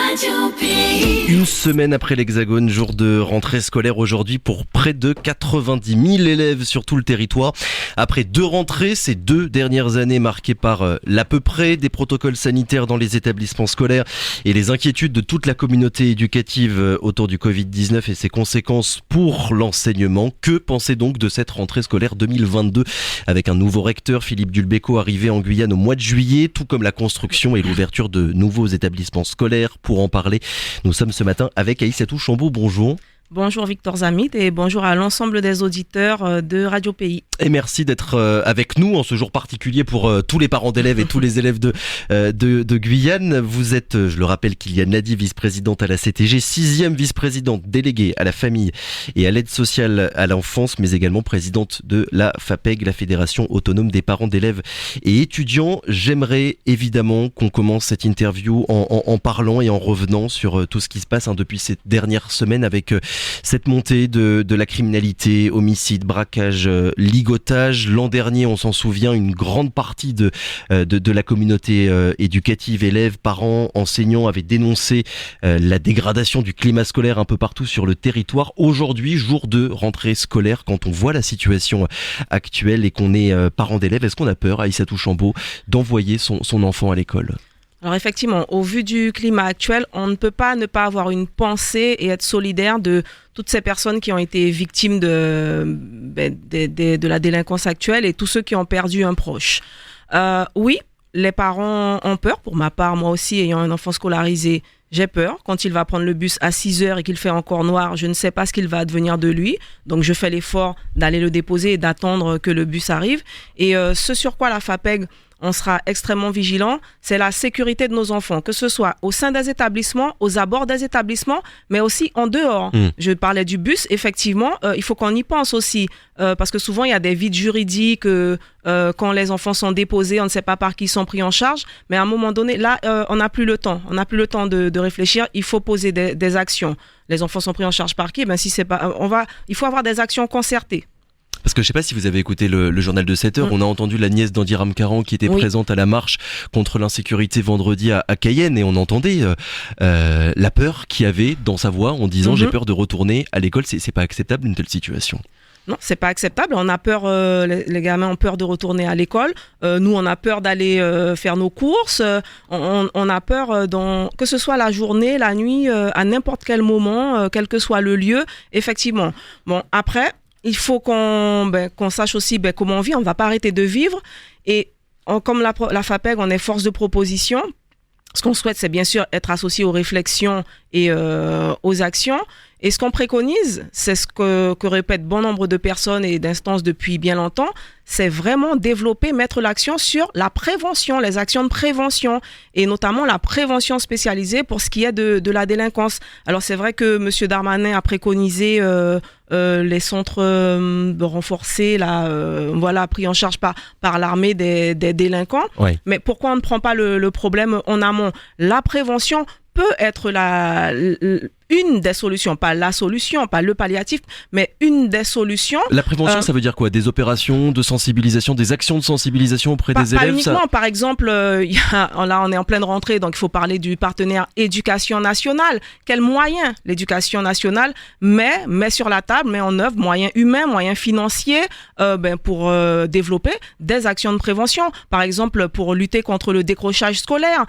Radio Pays. Une semaine après l'Hexagone, jour de rentrée scolaire aujourd'hui pour près de 90 000 élèves sur tout le territoire. Après 2 rentrées, ces 2 dernières années marquées par l'à peu près, des protocoles sanitaires dans les établissements scolaires et les inquiétudes de toute la communauté éducative autour du Covid-19 et ses conséquences pour l'enseignement. Que pensez donc de cette rentrée scolaire 2022 avec un nouveau recteur, Philippe Dulbecco, arrivé en Guyane au mois de juillet, tout comme la construction et l'ouverture de nouveaux établissements scolaires? Pour en parler, nous sommes ce matin avec Aïssatou Chambaud. Bonjour. Bonjour Victor Zamit et bonjour à l'ensemble des auditeurs de Radio Pays. Et merci d'être avec nous en ce jour particulier pour tous les parents d'élèves et tous les élèves de Guyane. Vous êtes, je le rappelle, Kylian Nadi, vice-présidente à la CTG, 6e vice-présidente déléguée à la famille et à l'aide sociale à l'enfance, mais également présidente de la FAPEG, la Fédération autonome des parents d'élèves et étudiants. J'aimerais évidemment qu'on commence cette interview en parlant et en revenant sur tout ce qui se passe depuis ces dernières semaines avec cette montée de la criminalité, homicide, braquage, ligotage. L'an dernier, on s'en souvient, une grande partie de la communauté éducative, élèves, parents, enseignants avaient dénoncé la dégradation du climat scolaire un peu partout sur le territoire. Aujourd'hui, jour de rentrée scolaire, quand on voit la situation actuelle et qu'on est parent d'élèves, est-ce qu'on a peur, Aïssatou Chambaud, d'envoyer son enfant à l'école ? Alors effectivement, au vu du climat actuel, on ne peut pas ne pas avoir une pensée et être solidaire de toutes ces personnes qui ont été victimes de la délinquance actuelle et tous ceux qui ont perdu un proche. Oui, les parents ont peur. Pour ma part, moi aussi, ayant un enfant scolarisé, j'ai peur. Quand il va prendre le bus à 6h et qu'il fait encore noir, je ne sais pas ce qu'il va advenir de lui. Donc je fais l'effort d'aller le déposer et d'attendre que le bus arrive. Et ce sur quoi la FAPEG, on sera extrêmement vigilant, c'est la sécurité de nos enfants, que ce soit au sein des établissements, aux abords des établissements, mais aussi en dehors. Je parlais du bus, effectivement, il faut qu'on y pense aussi, parce que souvent il y a des vides juridiques, quand les enfants sont déposés, on ne sait pas par qui ils sont pris en charge, mais à un moment donné, là, on n'a plus le temps, de réfléchir, il faut poser des actions. Les enfants sont pris en charge par qui? Si c'est pas, il faut avoir des actions concertées. Parce que je ne sais pas si vous avez écouté le journal de 7h, on a entendu la nièce d'Andy Ramkaran qui était présente à la marche contre l'insécurité vendredi à Cayenne et on entendait la peur qu'il y avait dans sa voix en disant j'ai peur de retourner à l'école, c'est pas acceptable une telle situation. Non, c'est pas acceptable. On a peur, les gamins ont peur de retourner à l'école. Nous, on a peur d'aller faire nos courses. On a peur, que ce soit la journée, la nuit, à n'importe quel moment, quel que soit le lieu. Effectivement. Bon, après, il faut qu'on sache aussi comment on vit. On ne va pas arrêter de vivre. Et comme la FAPEG, on est force de proposition. Ce qu'on souhaite, c'est bien sûr être associé aux réflexions et aux actions. Et ce qu'on préconise, c'est ce que répètent bon nombre de personnes et d'instances depuis bien longtemps, c'est vraiment développer, mettre l'accent sur la prévention, les actions de prévention, et notamment la prévention spécialisée pour ce qui est de la délinquance. Alors c'est vrai que M. Darmanin a préconisé les centres renforcés, pris en charge par l'armée des délinquants. Oui. Mais pourquoi on ne prend pas le problème en amont? La prévention peut être une des solutions, pas la solution, pas le palliatif, mais une des solutions. La prévention, ça veut dire quoi? Des opérations de sensibilisation, des actions de sensibilisation auprès des élèves? Pas uniquement, par exemple, là on est en pleine rentrée, donc il faut parler du partenaire Éducation nationale. Quels moyens l'Éducation nationale met sur la table, met en œuvre, moyens humains, moyens financiers, pour développer des actions de prévention. Par exemple, pour lutter contre le décrochage scolaire,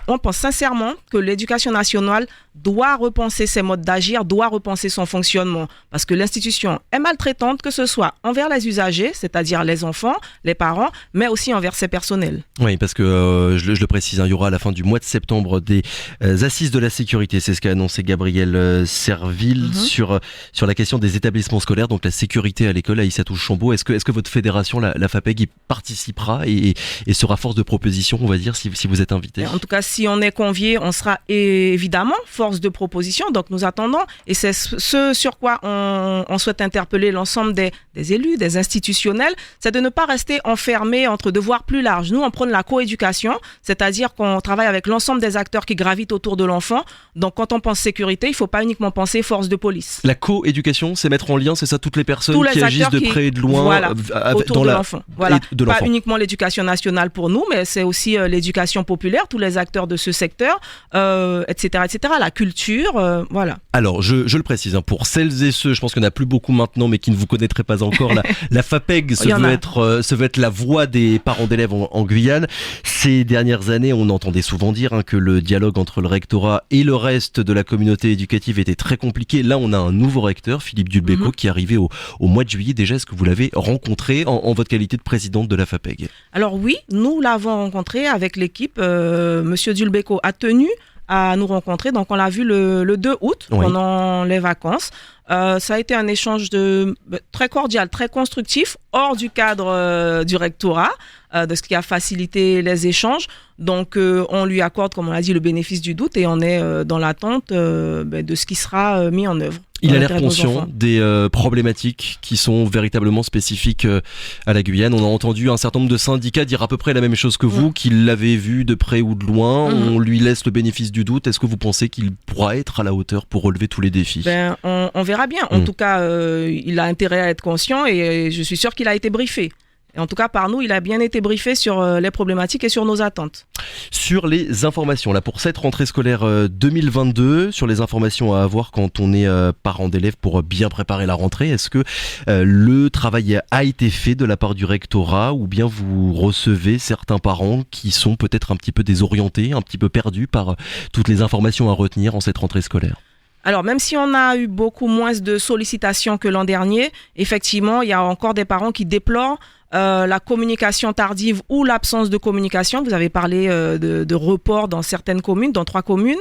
on pense sincèrement que l'Éducation nationale doit repenser ses modes d'agir, doit repenser son fonctionnement. Parce que l'institution est maltraitante, que ce soit envers les usagers, c'est-à-dire les enfants, les parents, mais aussi envers ses personnels. Oui, parce que, je le précise, il y aura à la fin du mois de septembre des assises de la sécurité. C'est ce qu'a annoncé Gabriel Serville sur la question des établissements scolaires, donc la sécurité à l'école, Aïssatou Chambaud. Est-ce que votre fédération, la FAPEG, y participera et sera force de proposition, on va dire, si vous êtes invité? En tout cas, si on est convié, on sera évidemment force de proposition, donc nous attendons, et c'est ce sur quoi on souhaite interpeller l'ensemble des élus, des institutionnels, c'est de ne pas rester enfermés entre devoirs plus larges. Nous, on prône la coéducation, c'est-à-dire qu'on travaille avec l'ensemble des acteurs qui gravitent autour de l'enfant, donc quand on pense sécurité, il ne faut pas uniquement penser force de police. La coéducation, c'est mettre en lien, c'est ça, toutes les personnes qui agissent de près et de loin autour de l'enfant. Voilà. Pas uniquement l'éducation nationale pour nous, mais c'est aussi l'éducation populaire, tous les acteurs acteurs de ce secteur, etc., etc. La culture, voilà. Alors, je le précise, pour celles et ceux, je pense qu'il n'y en a plus beaucoup maintenant, mais qui ne vous connaîtraient pas encore, la FAPEG se veut être la voix des parents d'élèves en Guyane. Ces dernières années, on entendait souvent dire que le dialogue entre le rectorat et le reste de la communauté éducative était très compliqué. Là, on a un nouveau recteur, Philippe Dulbecco, qui est arrivé au mois de juillet. Déjà, est-ce que vous l'avez rencontré en votre qualité de présidente de la FAPEG? Alors oui, nous l'avons rencontré avec l'équipe. Monsieur Dulbecco a tenu à nous rencontrer. Donc, on l'a vu le 2 août, pendant les vacances. Ça a été un échange très cordial, très constructif, hors du cadre du rectorat, de ce qui a facilité les échanges. Donc, on lui accorde, comme on l'a dit, le bénéfice du doute et on est dans l'attente de ce qui sera mis en œuvre. Il a l'air conscient des problématiques qui sont véritablement spécifiques à la Guyane. On a entendu un certain nombre de syndicats dire à peu près la même chose que vous, qu'ils l'avaient vu de près ou de loin. On lui laisse le bénéfice du doute. Est-ce que vous pensez qu'il pourra être à la hauteur pour relever tous les défis? On verra bien. En tout cas, il a intérêt à être conscient et je suis sûr qu'il a été briefé. Et en tout cas, par nous, il a bien été briefé sur les problématiques et sur nos attentes. Sur les informations, là, pour cette rentrée scolaire 2022, sur les informations à avoir quand on est parent d'élèves pour bien préparer la rentrée, est-ce que le travail a été fait de la part du rectorat ou bien vous recevez certains parents qui sont peut-être un petit peu désorientés, un petit peu perdus par toutes les informations à retenir en cette rentrée scolaire? Alors, même si on a eu beaucoup moins de sollicitations que l'an dernier, effectivement, il y a encore des parents qui déplorent la communication tardive ou l'absence de communication. Vous avez parlé de report dans certaines communes, dans 3 communes.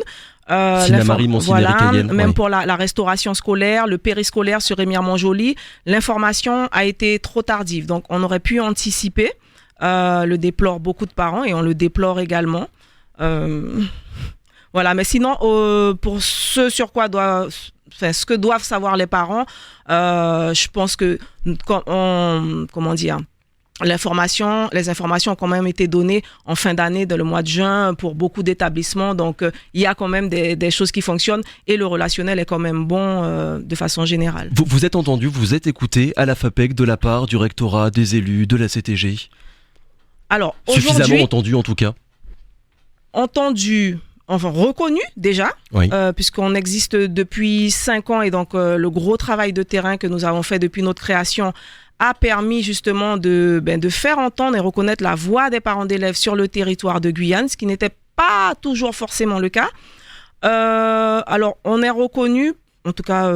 Sinnamary, Monsigny, Cayenne. Même pour la restauration scolaire, le périscolaire sur Rémière-Montjoly, l'information a été trop tardive. Donc, on aurait pu anticiper. Le déplorent beaucoup de parents et on le déplore également. Voilà, mais sinon, pour ce que doivent savoir les parents, je pense que, les informations ont quand même été données en fin d'année, dans le mois de juin, pour beaucoup d'établissements. Donc, il y a quand même des choses qui fonctionnent et le relationnel est quand même bon de façon générale. Vous êtes entendu, vous êtes écouté à la FAPEG de la part du rectorat, des élus, de la CTG? Alors, suffisamment entendu en tout cas? Reconnu déjà, puisqu'on existe depuis 5 ans et donc le gros travail de terrain que nous avons fait depuis notre création a permis justement de faire entendre et reconnaître la voix des parents d'élèves sur le territoire de Guyane, ce qui n'était pas toujours forcément le cas. Alors, on est reconnu, en tout cas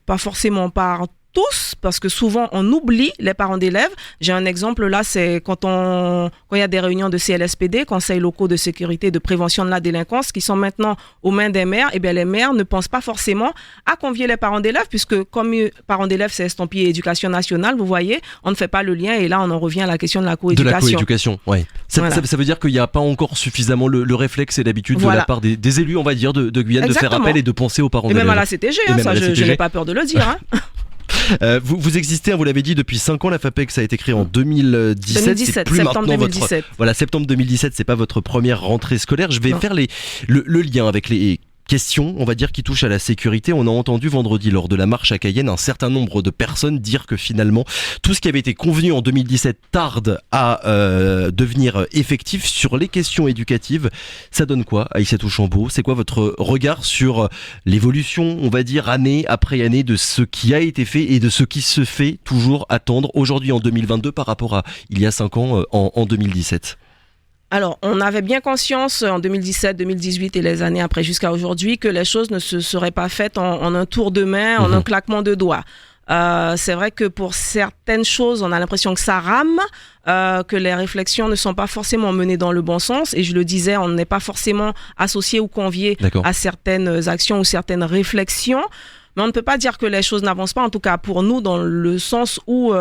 pas forcément par tous, parce que souvent on oublie les parents d'élèves. J'ai un exemple là, c'est quand il y a des réunions de CLSPD, Conseils locaux de sécurité et de prévention de la délinquance, qui sont maintenant aux mains des maires, et bien les maires ne pensent pas forcément à convier les parents d'élèves, puisque comme parents d'élèves c'est estampillé éducation nationale, vous voyez, on ne fait pas le lien et là on en revient à la question de la coéducation. De la coéducation, oui. Ça veut dire qu'il n'y a pas encore suffisamment le réflexe et l'habitude de la part des élus, on va dire, de Guyane. Exactement. De faire appel et de penser aux parents d'élèves. Et même à la CTG, je n'ai pas peur de le dire. Vous existez, vous l'avez dit, depuis 5 ans. La FAPEG, ça a été créé en 2017. C'est plus septembre maintenant 2017. Septembre 2017, c'est pas votre première rentrée scolaire. Je vais faire le lien avec les question, on va dire, qui touche à la sécurité. On a entendu vendredi lors de la marche à Cayenne un certain nombre de personnes dire que finalement tout ce qui avait été convenu en 2017 tarde à devenir effectif sur les questions éducatives. Ça donne quoi, Aïssatou Chambaud? C'est quoi votre regard sur l'évolution, on va dire, année après année de ce qui a été fait et de ce qui se fait toujours attendre aujourd'hui en 2022 par rapport à il y a 5 ans en 2017? Alors, on avait bien conscience en 2017, 2018 et les années après jusqu'à aujourd'hui que les choses ne se seraient pas faites en un tour de main, en un claquement de doigts. C'est vrai que pour certaines choses, on a l'impression que ça rame, que les réflexions ne sont pas forcément menées dans le bon sens. Et je le disais, on n'est pas forcément associé ou convié à certaines actions ou certaines réflexions. Mais on ne peut pas dire que les choses n'avancent pas, en tout cas pour nous, dans le sens où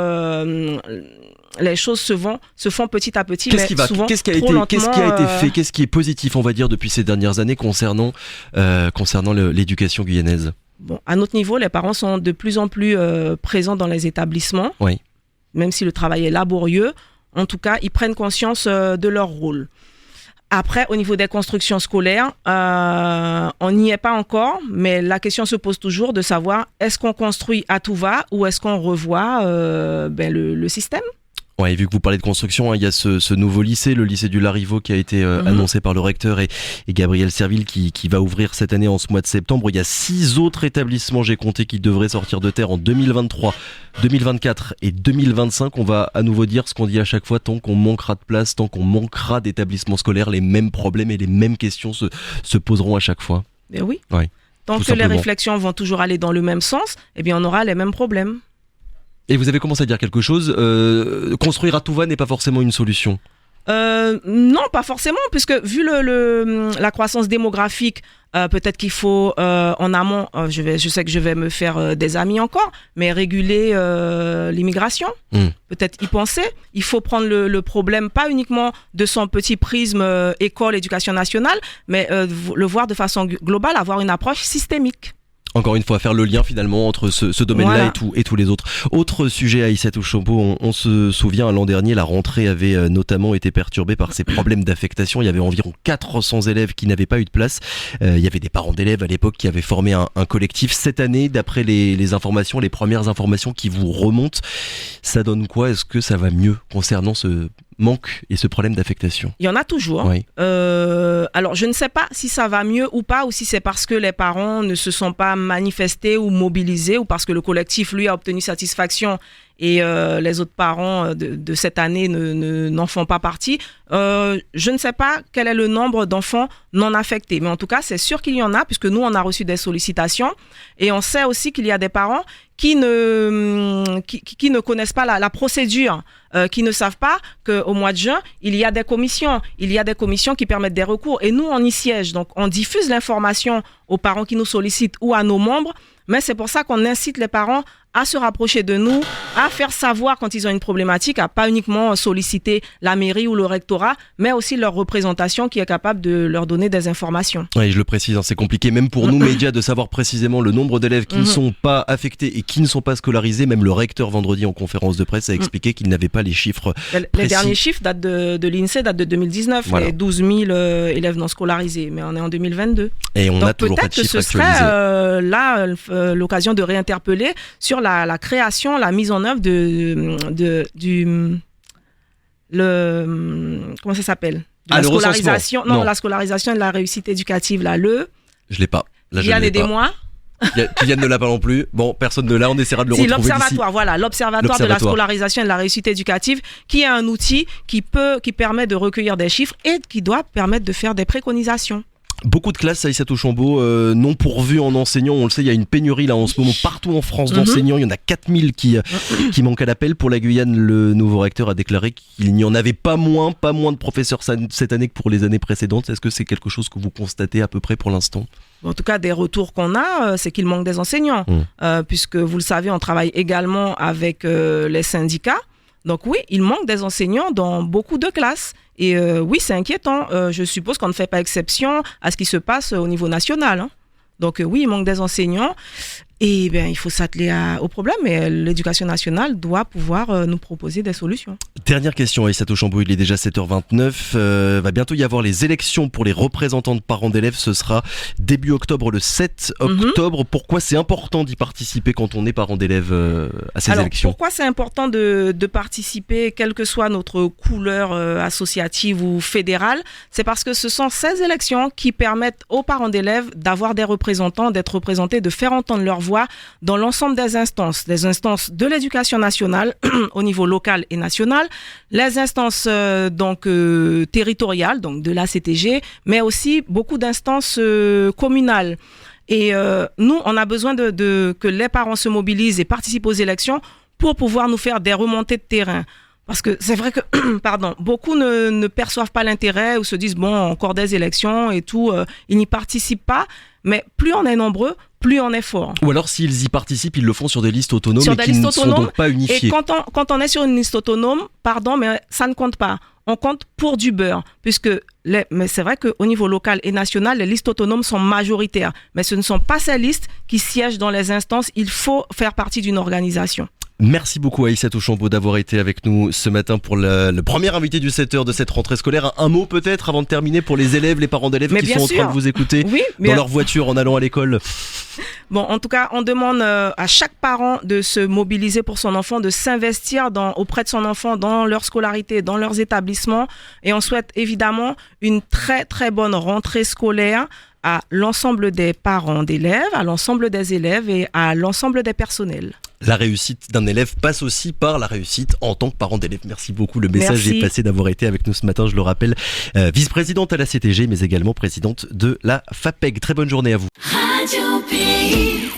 les choses se font petit à petit. Qu'est-ce qui a été fait, qu'est-ce qui est positif, on va dire, depuis ces dernières années concernant l'éducation guyanaise? Bon, à notre niveau, les parents sont de plus en plus présents dans les établissements. Oui. Même si le travail est laborieux, en tout cas, ils prennent conscience de leur rôle. Après, au niveau des constructions scolaires, on n'y est pas encore, mais la question se pose toujours de savoir est-ce qu'on construit à tout va ou est-ce qu'on revoit le système ? Ouais, et vu que vous parlez de construction, il y a ce nouveau lycée, le lycée du Larivot, qui a été annoncé par le recteur et Gabriel Serville qui va ouvrir cette année en ce mois de septembre. Il y a 6 autres établissements, j'ai compté, qui devraient sortir de terre en 2023, 2024 et 2025. On va à nouveau dire ce qu'on dit à chaque fois: tant qu'on manquera de place, tant qu'on manquera d'établissements scolaires, les mêmes problèmes et les mêmes questions se poseront à chaque fois. Mais oui. Ouais, Tant que les réflexions vont toujours aller dans le même sens, eh bien on aura les mêmes problèmes. Et vous avez commencé à dire quelque chose, construire à tout va n'est pas forcément une solution. Non, pas forcément, puisque vu la croissance démographique, peut-être qu'il faut en amont, je sais que je vais me faire des amis encore, mais réguler l'immigration, peut-être y penser. Il faut prendre le problème pas uniquement de son petit prisme école, éducation nationale, mais le voir de façon globale, avoir une approche systémique. Encore une fois, faire le lien finalement entre ce domaine-là et tous les autres. Autre sujet, Aïssatou Chambaud, on se souvient, l'an dernier, la rentrée avait notamment été perturbée par ces problèmes d'affectation. Il y avait environ 400 élèves qui n'avaient pas eu de place. Il y avait des parents d'élèves à l'époque qui avaient formé un collectif. Cette année, d'après les informations, les premières informations qui vous remontent, ça donne quoi? Est-ce que ça va mieux concernant ce manque et ce problème d'affectation? Il y en a toujours. Oui. Alors, je ne sais pas si ça va mieux ou pas, ou si c'est parce que les parents ne se sont pas manifestés ou mobilisés, ou parce que le collectif, lui, a obtenu satisfaction et les autres parents de cette année n'en font pas partie. Je ne sais pas quel est le nombre d'enfants non affectés, mais en tout cas, c'est sûr qu'il y en a, puisque nous, on a reçu des sollicitations, et on sait aussi qu'il y a des parents qui ne connaissent pas la procédure, qui ne savent pas qu'au mois de juin, il y a des commissions qui permettent des recours, et nous, on y siège. Donc, on diffuse l'information aux parents qui nous sollicitent ou à nos membres, mais c'est pour ça qu'on incite les parents à se rapprocher de nous, à faire savoir quand ils ont une problématique, à pas uniquement solliciter la mairie ou le rectorat, mais aussi leur représentation qui est capable de leur donner des informations. Oui, je le précise, c'est compliqué même pour nous médias de savoir précisément le nombre d'élèves qui ne sont pas affectés et qui ne sont pas scolarisés. Même le recteur vendredi en conférence de presse a expliqué qu'il n'avait pas les chiffres précis. Les derniers chiffres datent de l'INSEE, datent de 2019, voilà. Les 12 000 élèves non scolarisés, mais on est en 2022. Et on n'a toujours pas de chiffres actualisés. Peut-être que ce serait l'occasion de réinterpeller sur la création, la mise en œuvre comment ça s'appelle? La scolarisation. Non, la scolarisation et de la réussite éducative, là, je l'ai pas. Là, Kylian, aidez-moi. Kylian ne l'a pas non plus. Bon, personne ne l'a, on essaiera de le retrouver l'observatoire, voilà, l'observatoire de la scolarisation et de la réussite éducative, qui est un outil qui permet de recueillir des chiffres et qui doit permettre de faire des préconisations. Beaucoup de classes, Aïssatou Chambaud, non pourvues en enseignants. On le sait, il y a une pénurie là en ce moment partout en France d'enseignants. Il y en a 4000 qui manquent à l'appel. Pour la Guyane, le nouveau recteur a déclaré qu'il n'y en avait pas moins de professeurs cette année que pour les années précédentes. Est-ce que c'est quelque chose que vous constatez à peu près pour l'instant? En tout cas, des retours qu'on a, c'est qu'il manque des enseignants. Puisque vous le savez, on travaille également avec les syndicats. Donc oui, il manque des enseignants dans beaucoup de classes. Et oui, c'est inquiétant. Je suppose qu'on ne fait pas exception à ce qui se passe au niveau national. Donc oui, il manque des enseignants. Et bien, il faut s'atteler au problème, et l'éducation nationale doit pouvoir nous proposer des solutions. Dernière question, Aïssatou Chambaud, il est déjà 7h29. Va bientôt y avoir les élections pour les représentants de parents d'élèves. Ce sera début octobre, le 7 octobre. Pourquoi c'est important d'y participer quand on est parent d'élèves à ces élections? Pourquoi c'est important de participer, quelle que soit notre couleur associative ou fédérale? C'est parce que ce sont ces élections qui permettent aux parents d'élèves d'avoir des représentants, d'être représentés, de faire entendre leur voix dans l'ensemble des instances de l'éducation nationale au niveau local et national, les instances territoriales, donc de l'ACTG, mais aussi beaucoup d'instances communales. Et nous, on a besoin que les parents se mobilisent et participent aux élections pour pouvoir nous faire des remontées de terrain. Parce que c'est vrai que beaucoup ne perçoivent pas l'intérêt ou se disent bon, encore des élections et tout, ils n'y participent pas. Mais plus on est nombreux, plus on est fort. Ou alors s'ils y participent, ils le font sur des listes autonomes et qui ne sont donc pas unifiées. Et quand on est sur une liste autonome, mais ça ne compte pas. On compte pour du beurre, mais c'est vrai qu'au niveau local et national, les listes autonomes sont majoritaires. Mais ce ne sont pas ces listes qui siègent dans les instances. Il faut faire partie d'une organisation. Merci beaucoup Aïssatou Chambaud d'avoir été avec nous ce matin pour le premier invité du 7h de cette rentrée scolaire. Un mot peut-être avant de terminer pour les élèves, les parents d'élèves qui sont en train de vous écouter dans leur voiture en allant à l'école. Bon, en tout cas, on demande à chaque parent de se mobiliser pour son enfant, de s'investir auprès de son enfant dans leur scolarité, dans leurs établissements. Et on souhaite évidemment une très, très bonne rentrée scolaire à l'ensemble des parents d'élèves, à l'ensemble des élèves et à l'ensemble des personnels. La réussite d'un élève passe aussi par la réussite en tant que parent d'élève. Merci beaucoup. Le message est passé, d'avoir été avec nous ce matin, je le rappelle, vice-présidente à la CTG, mais également présidente de la FAPEG. Très bonne journée à vous. Radio Pays.